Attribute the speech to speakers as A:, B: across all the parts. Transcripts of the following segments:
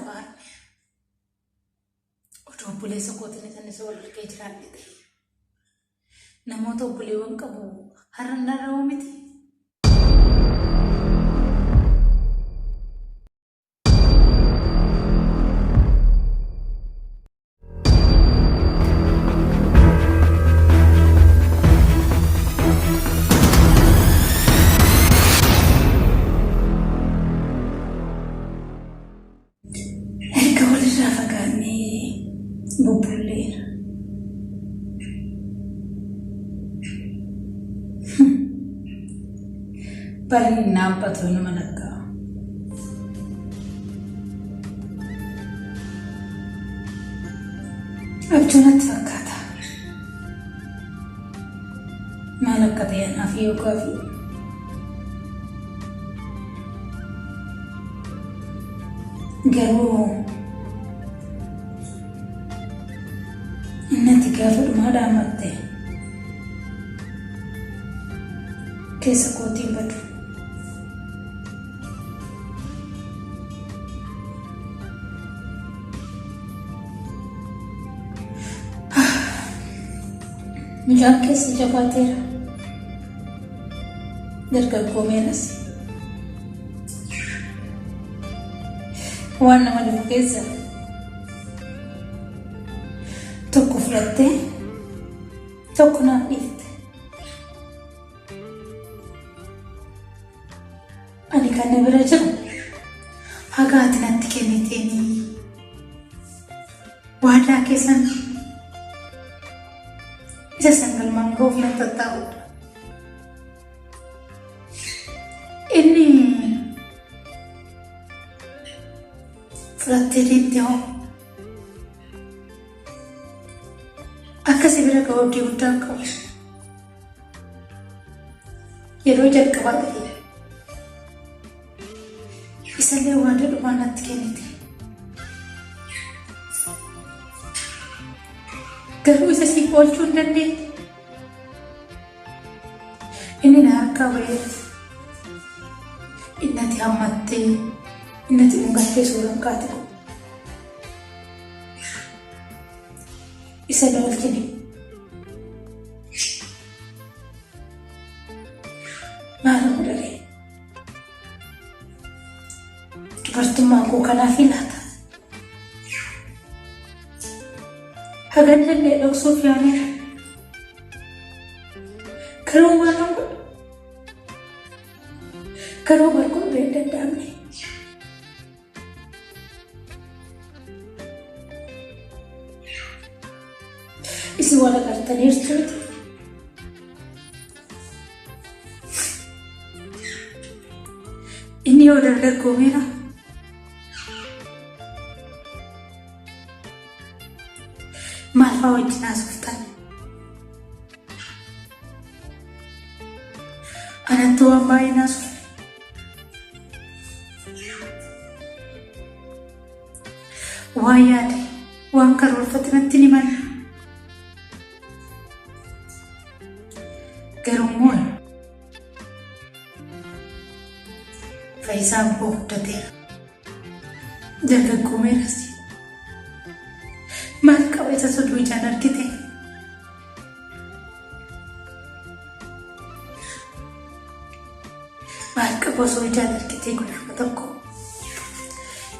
A: afaan otoo obboleessa kootiin isaanii wal argee jiraanne ta'e namoota obboleewwan qabu har'a narraa miti. Bubulleera. Bari naabbatu nama nakkaa. Abjuunatti fakkaata. Maal akka ta'e anaaf yookaan fi garuu innati gaafa dhumaadhaan matte keessa kootiin badu. Mucaan keessa jabaateera. Dargaggoomeeras waan nama dhibu keessa tokko fudhattee tokko naaf dhiifte. Ani kan na bira jiru haga ati natti kenniteenii waadaa keessan isa sangalmaan ga'uuf na tattaa'udha. Inni fudhattee deemte hoo akkasii bira ga'uu guddaa qabu. Yeroo jalqabaa ta'e isallee waadaa dhumaa natti kennite. Garuu isa siif oolchuu hin dandeenye. Inni na harkaa ba'ee innati hammattee innati dhungattee suuraan kaate isa oolchine. Maal godhare dubartummaa koo kanaaf laata? Hagan jennee dhoksuuf yaameera. Garuu maal godha? Garuu bargooddee hin danda'amne. Isi wal agartaniirtuuti. Inni yoo dargaggoomeera maal fa'aa wajjin haasoftan? Anatti waan baay'ee naasuuf. Waan yaade waan karoorfate natti ni mala. Garuu immoo faayisaan koo guddateera. Dargaggoomeeras maal qaba isa soduu ijaan argite? Maal qaba osoo ijaan argite guyyaa tokko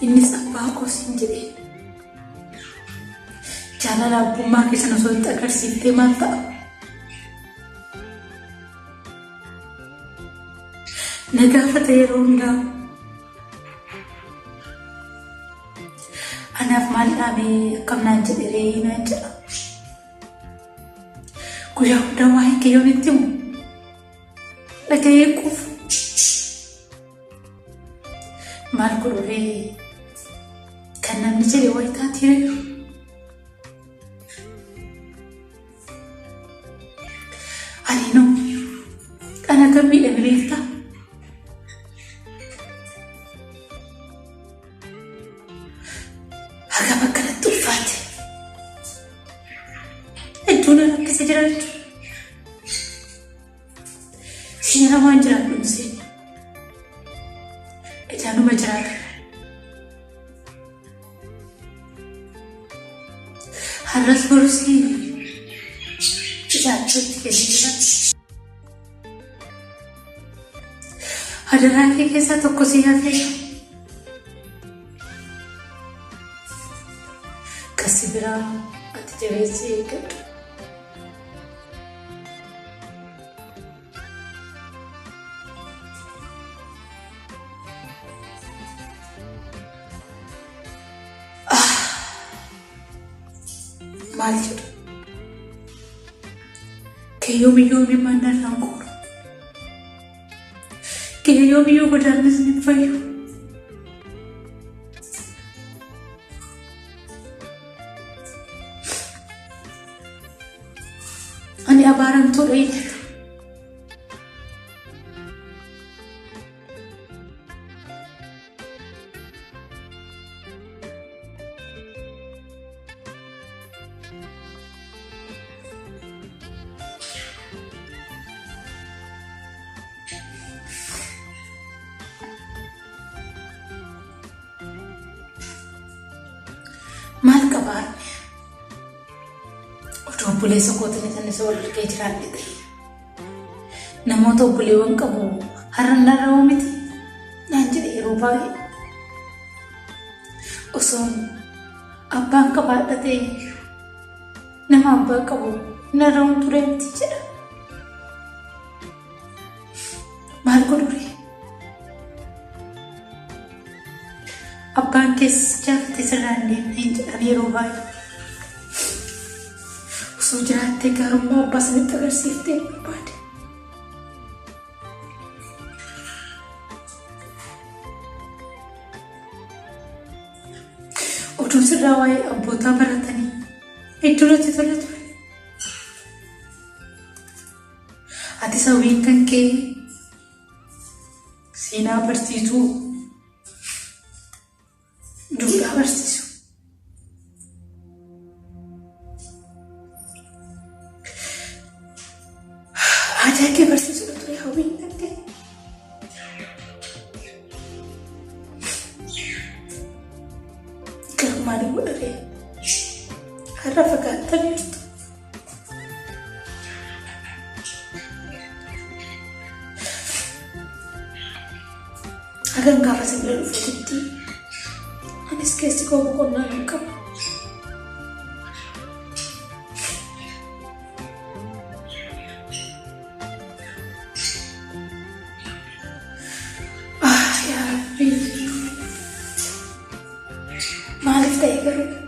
A: innis abbaa koo siin jedhee jaalala abbummaa keessan osoo itti agarsiiftee maal ta'a? Na gaafata yeroo hundaa anaaf maal dhaabee akkam naan jedhee naan jedha. Guyyaa hundaa waa'ee kee yoo itti himu dhaga'ee quufu. Maal godhuree kan namni jedhe wayitaati reefu. Ani noo ana kan miidhame beektaa? Haga bakka natti ulfaate iddoon rakkisa jiraachuu siira waan jiraadhu seeni ijaanuma jiraata. har'as borus isaachuutti kennitudha. Hadaraa kee keessaa tokko si hafeera. Kasi biraa ati jabeessii eeggadhu. Maal jedhu keeyyoomiyyoomii mannarraan qoru keeyyoomiyyoo godaannis ni fayyu. Ani abaaramtuudha eenyudha. Maal qabaan otoo obboleessa kootiin isaan isa wal argee jiraanne ta'e namoota obboleewwan qabu har'a narraa miti naan jedhe yeroo baay'ee osoo abbaan qabaadha ta'e nama abbaa qabu narraa tureetti jedha. Maal godhure abbaan keessa jaalate sirraan deemnee jedhan yeroo baay'ee osoo jiraattee gaarummaa abbaa sanitti agarsiiftee barbaade. Oduun sirraa waa'ee abbootaa baratanii hedduu natti tola ture. Ati sababiin kan kee seenaa barsiisuu duudhaa barsiisu. Aadaa kee barsiisudha ture hawwiin kan kee. Garuu maaliif godhatee har'a fagaattanii jirtu? Hagan gaafa simbira dhufeetti anis keessi koo boqonnaa hin qabu. Yaa Rabbi, maaliif ta'e garuu?